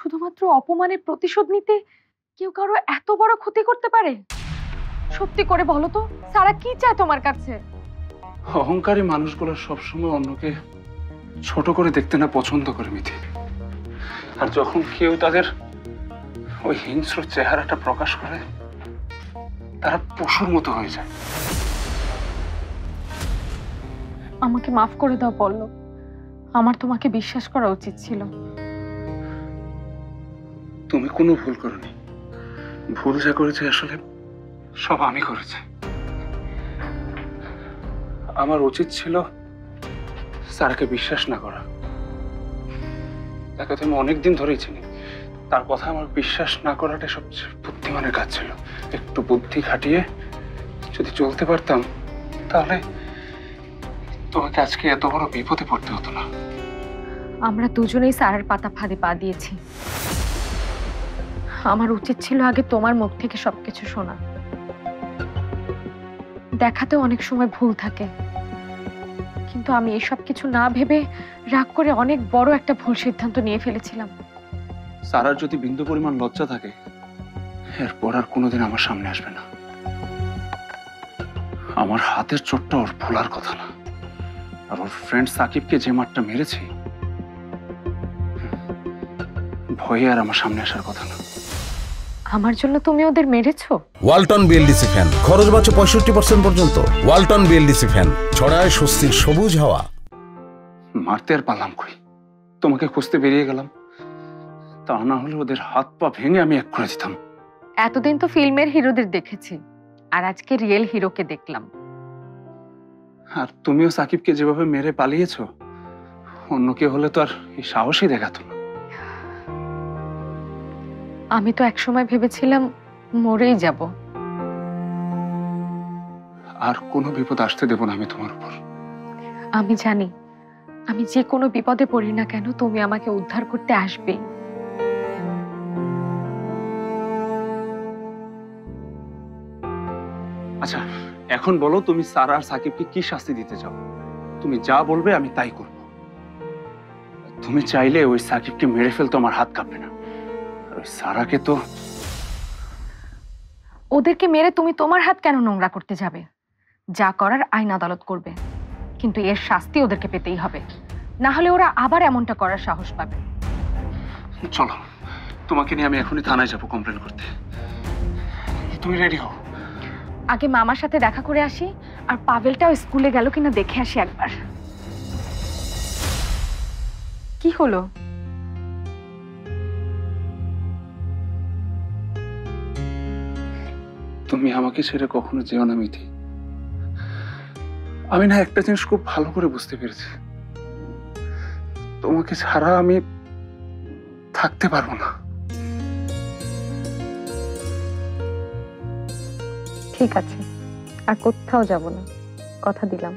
শুধুমাত্র অপমানের প্রতিশোধ নিতে কেউ কারো এত বড় ক্ষতি করতে পারে? সত্যি করে বলো তো, সারা কি চায় তোমার কাছে? অহংকারী মানুষগুলো সবসময় অন্যকে ছোট করে দেখতে না পছন্দ করে মিথি। আর যখন কেউ তাদের ওই হিংস্র চেহারাটা প্রকাশ করে, তারা পশুর মতো হয়ে যায়। আমাকে মাফ করে দাও পল্লব, আমার তোমাকে বিশ্বাস করা উচিত ছিল। তুমি কোনো ভুল করনি। ভুল যা করেছে আসলে সব আমি করেছি। আমার উচিত ছিল স্যারকে বিশ্বাস না করা। তাকে তো আমি অনেকদিন ধরেই চিনি। তার কথা আমার বিশ্বাস না করাটা সবচেয়ে বুদ্ধিমানের কাজ ছিল। একটু বুদ্ধি খাটিয়ে যদি চলতে পারতাম, তাহলে তোমাকে আজকে এত বড় বিপদে পড়তে হতো না। আমরা দুজনেই সারার পাতা ফাঁদে পা দিয়েছি। আমার উচিত ছিল আগে তোমার মুখ থেকে সবকিছু শোনা। দেখাতে অনেক সময় ভুল থাকে, কিন্তু আমি এসব কিছু না ভেবে রাগ করে অনেক বড় একটা ভুল সিদ্ধান্ত নিয়ে ফেলেছিলাম। সারার যদি বিন্দু পরিমাণ লজ্জা থাকে, এরপর আর কোনোদিন আমার সামনে আসবে না। আমার হাতের চোটটা ওর ভোলার কথা না। আর ওর ফ্রেন্ড সাকিবকে যে মারটা মেরেছি, ভয়ে আর আমার সামনে আসার কথা না। আমার জন্য তুমি ওদের মেরেছো? ওয়ালটন বিএলডিসি ফ্যান, খরচ বাঁচে 65% পর্যন্ত। ওয়ালটন বিএলডিসি ফ্যান ছড়ায় স্বস্তির সবুজ হাওয়া। মারতে আর পারলাম কই, তোমাকে খুঁজতে বেরিয়ে গেলাম। তা না হলে ওদের হাত পা ভেঙে আমি এক করে দিতাম। এতদিন তো ফিল্মের হিরোদের দেখেছি, আর আজকে রিয়েল হিরোকে দেখলাম। আর তুমিও সাকিবকে যেভাবে মেরে পালিয়েছো, অন্য কেউ হলে তো আর এই সাহসই দেখাতো না। আমি তো একসময় ভেবেছিলাম মরেই যাব। আর কোনো বিপদ আসতে দেব না আমি তোমার উপর। আমি জানি, আমি যে কোনো বিপদে পড়ি না কেন, তুমি আমাকে উদ্ধার করতে আসবে। আচ্ছা, এখন বলো তুমি সারা আর সাকিবকে কি শাস্তি দিতে চাও? তুমি যা বলবে আমি তাই করব। তুমি চাইলে ওই সাকিবকে মেরে ফেলতো আমার হাত কাঁপবে না। আর ওই সারাকে তো। ওদেরকে মেরে তুমি তোমার হাত কেন নোংরা করতে যাবে? যা করার আইন আদালত করবে, কিন্তু এর শাস্তি ওদেরকে পেতেই হবে, না হলে ওরা আবার এমনটা করার সাহস পাবে। চলো, তোমাকে নিয়ে আমি এখনই থানায় যাবো কমপ্লেন করতে। তুমি রেডি হও। আগে মামার সাথে দেখা করে আসি, আর পাভেলটাও স্কুলে গেল কিনা দেখে আসি একবার। কি হলো? তুমি আমাকে ছেড়ে কখনো যেও না মিথি। আমি না একটা জিনিস খুব ভালো করে বুঝতে পেরেছি, তোমাকে ছাড়া আমি থাকতে পারবো না। ঠিক আছে, আর কোথাও যাব না, কথা দিলাম।